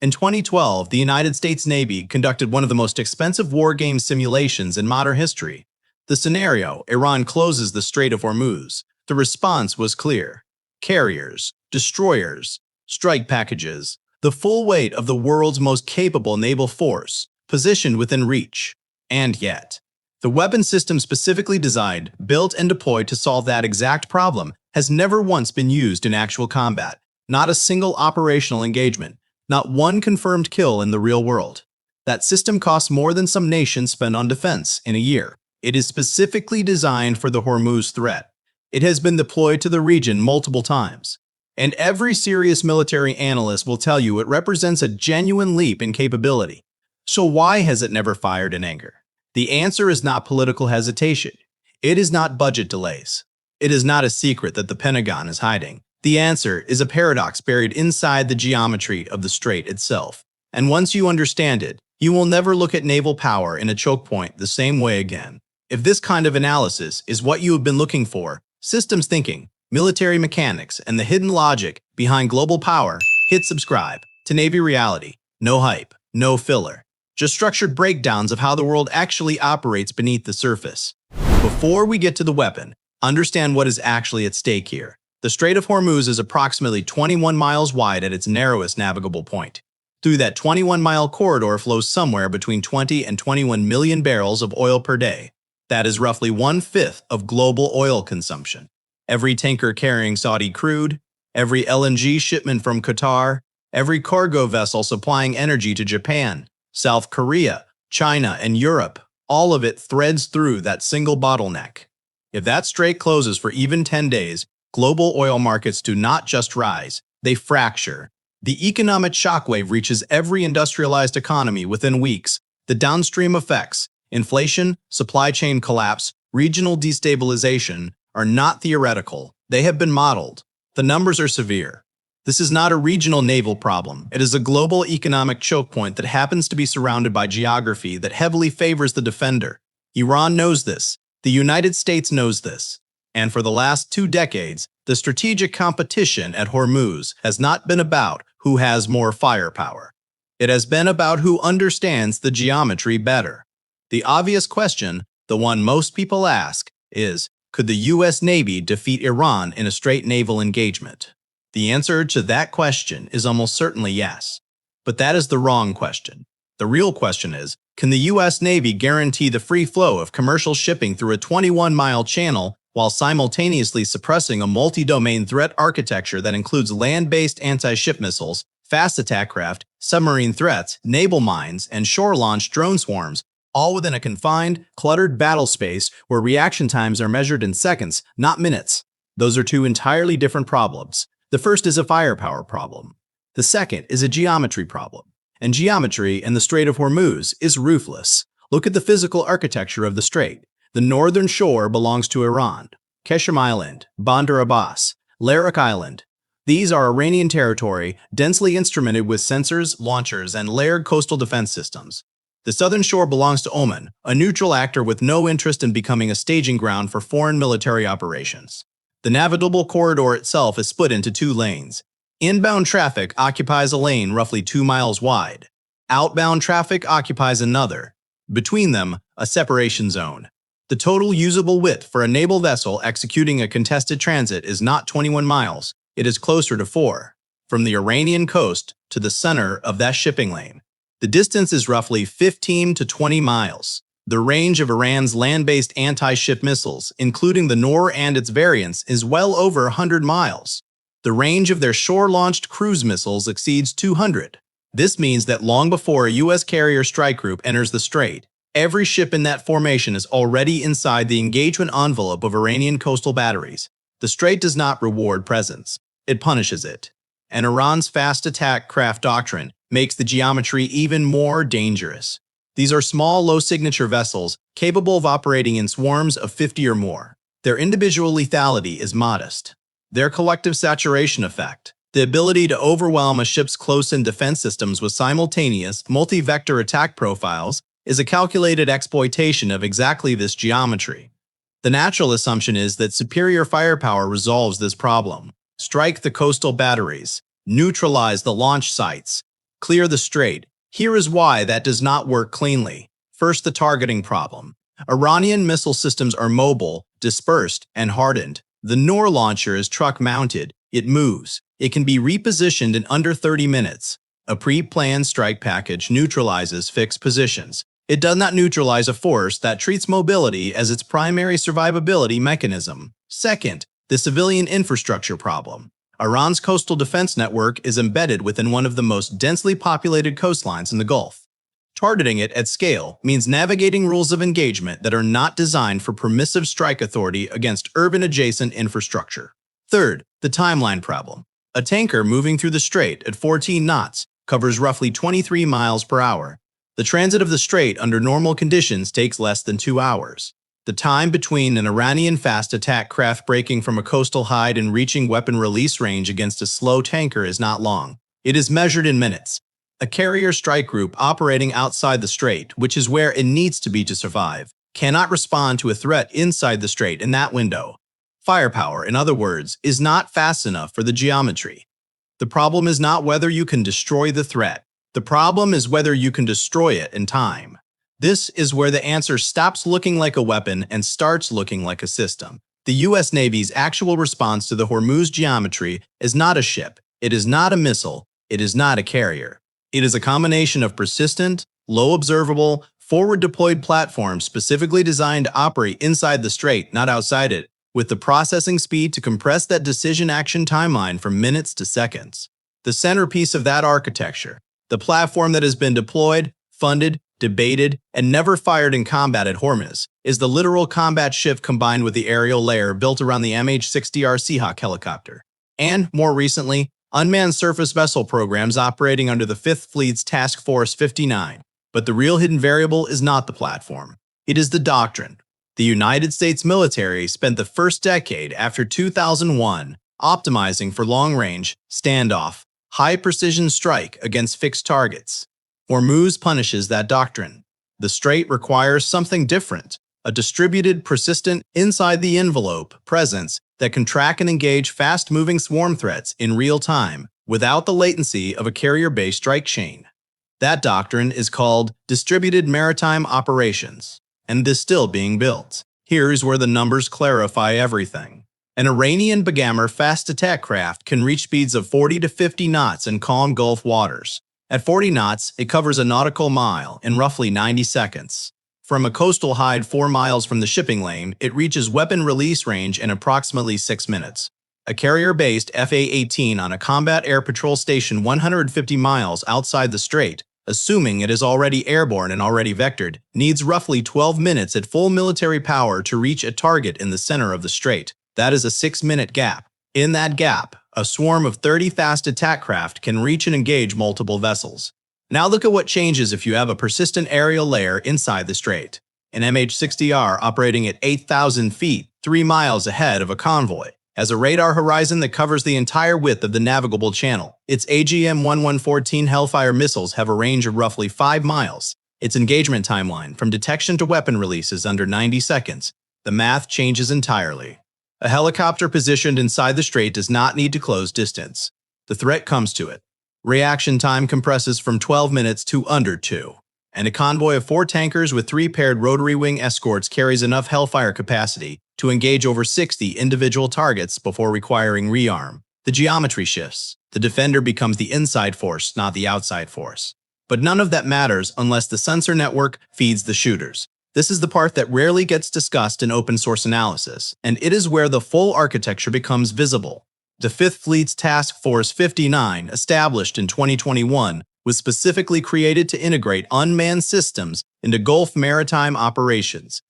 In 2012, the United States Navy conducted one of the most expensive war game simulations in modern history. The scenario: Iran closes the Strait of Hormuz. The response was clear: carriers, destroyers, strike packages, the full weight of the world's most capable naval force, positioned within reach. And yet, the weapon system specifically designed, built, and deployed to solve that exact problem has never once been used in actual combat. Not a single operational engagement, not one confirmed kill in the real world. That system costs more than some nations spend on defense in a year. It is specifically designed for the Hormuz threat. It has been deployed to the region multiple times. And every serious military analyst will tell you it represents a genuine leap in capability. So why has it never fired in anger? The answer is not political hesitation. It is not budget delays. It is not a secret that the Pentagon is hiding. The answer is a paradox buried inside the geometry of the strait itself. And once you understand it, you will never look at naval power in a choke point the same way again. If this kind of analysis is what you have been looking for, systems thinking, military mechanics, and the hidden logic behind global power, hit subscribe to Navy Reality. No hype, no filler. Just structured breakdowns of how the world actually operates beneath the surface. Before we get to the weapon, understand what is actually at stake here. The Strait of Hormuz is approximately 21 miles wide at its narrowest navigable point. Through that 21-mile corridor flows somewhere between 20 and 21 million barrels of oil per day. That is roughly 1/5 of global oil consumption. Every tanker carrying Saudi crude, every LNG shipment from Qatar, every cargo vessel supplying energy to Japan, South Korea, China, and Europe, all of it threads through that single bottleneck. If that strait closes for even 10 days, global oil markets do not just rise, they fracture. The economic shockwave reaches every industrialized economy within weeks. The downstream effects, inflation, supply chain collapse, regional destabilization, are not theoretical. They have been modeled. The numbers are severe. This is not a regional naval problem. It is a global economic choke point that happens to be surrounded by geography that heavily favors the defender. Iran knows this. The United States knows this. And for the last 2 decades, the strategic competition at Hormuz has not been about who has more firepower. It has been about who understands the geometry better. The obvious question, the one most people ask, is, could the U.S. Navy defeat Iran in a straight naval engagement? The answer to that question is almost certainly yes. But that is the wrong question. The real question is, can the U.S. Navy guarantee the free flow of commercial shipping through a 21-mile channel while simultaneously suppressing a multi-domain threat architecture that includes land-based anti-ship missiles, fast attack craft, submarine threats, naval mines, and shore-launched drone swarms, all within a confined, cluttered battle space where reaction times are measured in seconds, not minutes? Those are 2 entirely different problems. The first is a firepower problem. The second is a geometry problem. And geometry in the Strait of Hormuz is ruthless. Look at the physical architecture of the strait. The northern shore belongs to Iran. Qeshm Island, Bandar Abbas, Larak Island. These are Iranian territory, densely instrumented with sensors, launchers, and layered coastal defense systems. The southern shore belongs to Oman, a neutral actor with no interest in becoming a staging ground for foreign military operations. The navigable corridor itself is split into 2 lanes. Inbound traffic occupies a lane roughly 2 miles wide. Outbound traffic occupies another. Between them, a separation zone. The total usable width for a naval vessel executing a contested transit is not 21 miles, it is closer to 4. From the Iranian coast to the center of that shipping lane, the distance is roughly 15 to 20 miles. The range of Iran's land-based anti-ship missiles, including the Noor and its variants, is well over 100 miles. The range of their shore-launched cruise missiles exceeds 200. This means that long before a U.S. carrier strike group enters the strait, every ship in that formation is already inside the engagement envelope of Iranian coastal batteries. The strait does not reward presence. It punishes it. And Iran's fast attack craft doctrine makes the geometry even more dangerous. These are small, low-signature vessels capable of operating in swarms of 50 or more. Their individual lethality is modest. Their collective saturation effect, the ability to overwhelm a ship's close-in defense systems with simultaneous, multi-vector attack profiles, is a calculated exploitation of exactly this geometry. The natural assumption is that superior firepower resolves this problem. Strike the coastal batteries, neutralize the launch sites, Clear the strait. Here is why that does not work cleanly. First, the targeting problem. Iranian missile systems are mobile, dispersed, and hardened. The Noor launcher is truck-mounted. It moves. It can be repositioned in under 30 minutes. A pre-planned strike package neutralizes fixed positions. It does not neutralize a force that treats mobility as its primary survivability mechanism. Second, the civilian infrastructure problem. Iran's coastal defense network is embedded within one of the most densely populated coastlines in the Gulf. Targeting it at scale means navigating rules of engagement that are not designed for permissive strike authority against urban-adjacent infrastructure. Third, the timeline problem. A tanker moving through the strait at 14 knots covers roughly 23 miles per hour. The transit of the strait under normal conditions takes less than 2 hours. The time between an Iranian fast attack craft breaking from a coastal hide and reaching weapon release range against a slow tanker is not long. It is measured in minutes. A carrier strike group operating outside the strait, which is where it needs to be to survive, cannot respond to a threat inside the strait in that window. Firepower, in other words, is not fast enough for the geometry. The problem is not whether you can destroy the threat. The problem is whether you can destroy it in time. This is where the answer stops looking like a weapon and starts looking like a system. The U.S. Navy's actual response to the Hormuz geometry is not a ship, it is not a missile, it is not a carrier. It is a combination of persistent, low-observable, forward-deployed platforms specifically designed to operate inside the strait, not outside it, with the processing speed to compress that decision-action timeline from minutes to seconds. The centerpiece of that architecture, the platform that has been deployed, funded, debated, and never fired in combat at Hormuz, is the literal combat ship combined with the aerial layer built around the MH-60R Seahawk helicopter. And, more recently, unmanned surface vessel programs operating under the 5th Fleet's Task Force 59. But the real hidden variable is not the platform. It is the doctrine. The United States military spent the first decade after 2001 optimizing for long-range, standoff, high-precision strike against fixed targets. Hormuz punishes that doctrine. The strait requires something different, a distributed, persistent, inside-the-envelope presence that can track and engage fast-moving swarm threats in real time without the latency of a carrier-based strike chain. That doctrine is called distributed maritime operations, and is still being built. Here's where the numbers clarify everything. An Iranian Bagamar fast attack craft can reach speeds of 40 to 50 knots in calm Gulf waters. At 40 knots, it covers a nautical mile in roughly 90 seconds. From a coastal hide 4 miles from the shipping lane, it reaches weapon release range in approximately 6 minutes. A carrier-based FA-18 on a combat air patrol station 150 miles outside the strait, assuming it is already airborne and already vectored, needs roughly 12 minutes at full military power to reach a target in the center of the strait. That is a 6-minute gap. In that gap, a swarm of 30 fast attack craft can reach and engage multiple vessels. Now look at what changes if you have a persistent aerial layer inside the strait. An MH-60R operating at 8,000 feet, 3 miles ahead of a convoy, has a radar horizon that covers the entire width of the navigable channel. Its AGM-1114 Hellfire missiles have a range of roughly 5 miles. Its engagement timeline from detection to weapon release is under 90 seconds. The math changes entirely. A helicopter positioned inside the strait does not need to close distance. The threat comes to it. Reaction time compresses from 12 minutes to under 2. And a convoy of 4 tankers with 3 paired rotary wing escorts carries enough Hellfire capacity to engage over 60 individual targets before requiring rearm. The geometry shifts. The defender becomes the inside force, not the outside force. But none of that matters unless the sensor network feeds the shooters. This is the part that rarely gets discussed in open source analysis, and it is where the full architecture becomes visible. The 5th Fleet's Task Force 59, established in 2021, was specifically created to integrate unmanned systems into Gulf maritime operations.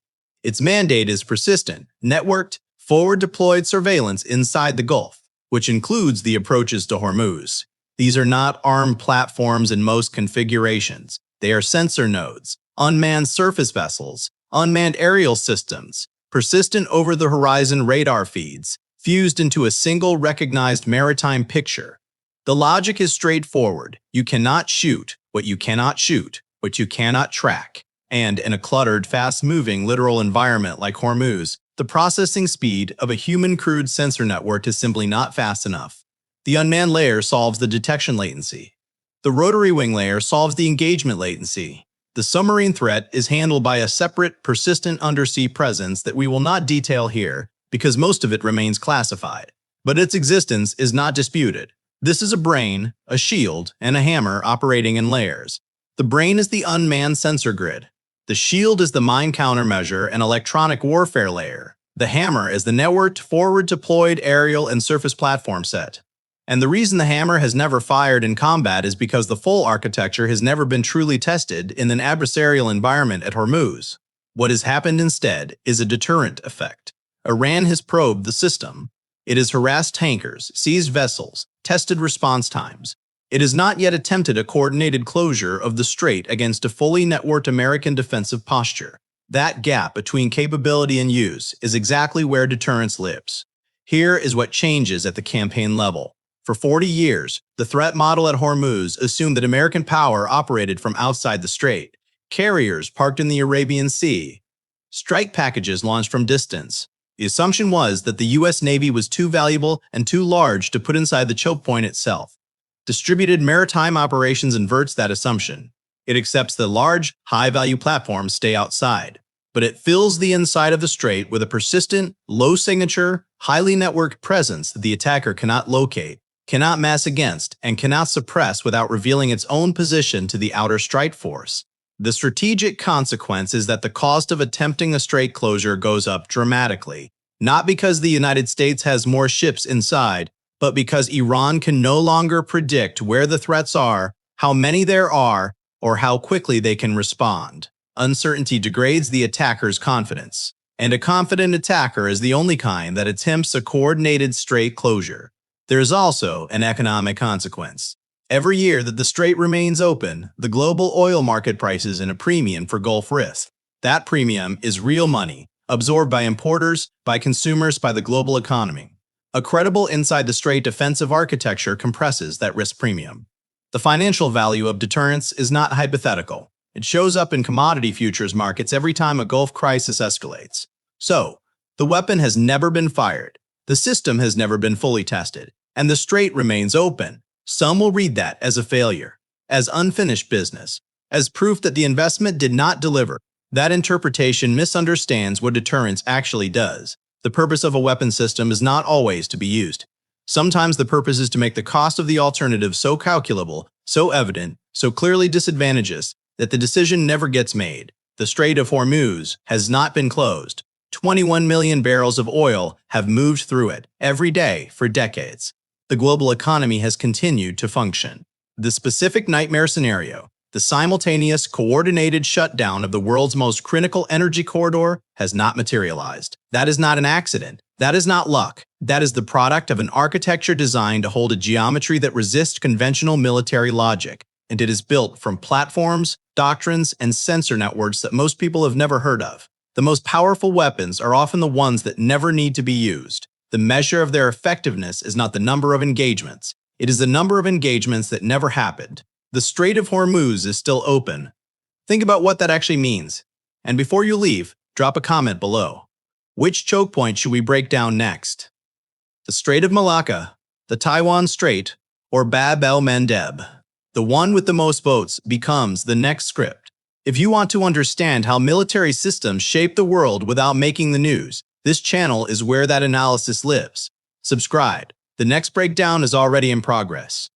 Its mandate is persistent, networked, forward-deployed surveillance inside the Gulf, which includes the approaches to Hormuz. These are not armed platforms in most configurations. They are sensor nodes, unmanned surface vessels, unmanned aerial systems, persistent over-the-horizon radar feeds, fused into a single recognized maritime picture. The logic is straightforward. You cannot shoot what you cannot shoot, what you cannot track. And in a cluttered, fast-moving littoral environment like Hormuz, the processing speed of a human-crewed sensor network is simply not fast enough. The unmanned layer solves the detection latency. The rotary wing layer solves the engagement latency. The submarine threat is handled by a separate, persistent undersea presence that we will not detail here because most of it remains classified. But its existence is not disputed. This is a brain, a shield, and a hammer operating in layers. The brain is the unmanned sensor grid. The shield is the mine countermeasure and electronic warfare layer. The hammer is the networked, forward-deployed aerial and surface platform set. And the reason the hammer has never fired in combat is because the full architecture has never been truly tested in an adversarial environment at Hormuz. What has happened instead is a deterrent effect. Iran has probed the system. It has harassed tankers, seized vessels, tested response times. It has not yet attempted a coordinated closure of the strait against a fully networked American defensive posture. That gap between capability and use is exactly where deterrence lives. Here is what changes at the campaign level. For 40 years, the threat model at Hormuz assumed that American power operated from outside the strait. Carriers parked in the Arabian Sea. Strike packages launched from distance. The assumption was that the U.S. Navy was too valuable and too large to put inside the choke point itself. Distributed maritime operations inverts that assumption. It accepts that large, high-value platforms stay outside, but it fills the inside of the strait with a persistent, low-signature, highly networked presence that the attacker cannot locate, cannot mass against, and cannot suppress without revealing its own position to the outer strike force. The strategic consequence is that the cost of attempting a strait closure goes up dramatically, not because the United States has more ships inside, but because Iran can no longer predict where the threats are, how many there are, or how quickly they can respond. Uncertainty degrades the attacker's confidence, and a confident attacker is the only kind that attempts a coordinated strait closure. There is also an economic consequence. Every year that the strait remains open, the global oil market prices in a premium for Gulf risk. That premium is real money, absorbed by importers, by consumers, by the global economy. A credible inside the strait defensive architecture compresses that risk premium. The financial value of deterrence is not hypothetical. It shows up in commodity futures markets every time a Gulf crisis escalates. So, the weapon has never been fired, the system has never been fully tested, and the strait remains open. Some will read that as a failure, as unfinished business, as proof that the investment did not deliver. That interpretation misunderstands what deterrence actually does. The purpose of a weapon system is not always to be used. Sometimes the purpose is to make the cost of the alternative so calculable, so evident, so clearly disadvantageous, that the decision never gets made. The Strait of Hormuz has not been closed. 21 million barrels of oil have moved through it every day for decades. The global economy has continued to function. The specific nightmare scenario, the simultaneous, coordinated shutdown of the world's most critical energy corridor, has not materialized. That is not an accident. That is not luck. That is the product of an architecture designed to hold a geometry that resists conventional military logic, and it is built from platforms, doctrines, and sensor networks that most people have never heard of. The most powerful weapons are often the ones that never need to be used. The measure of their effectiveness is not the number of engagements. It is the number of engagements that never happened. The Strait of Hormuz is still open. Think about what that actually means. And before you leave, drop a comment below. Which choke point should we break down next? The Strait of Malacca, the Taiwan Strait, or Bab el-Mandeb? The one with the most votes becomes the next script. If you want to understand how military systems shape the world without making the news, this channel is where that analysis lives. Subscribe. The next breakdown is already in progress.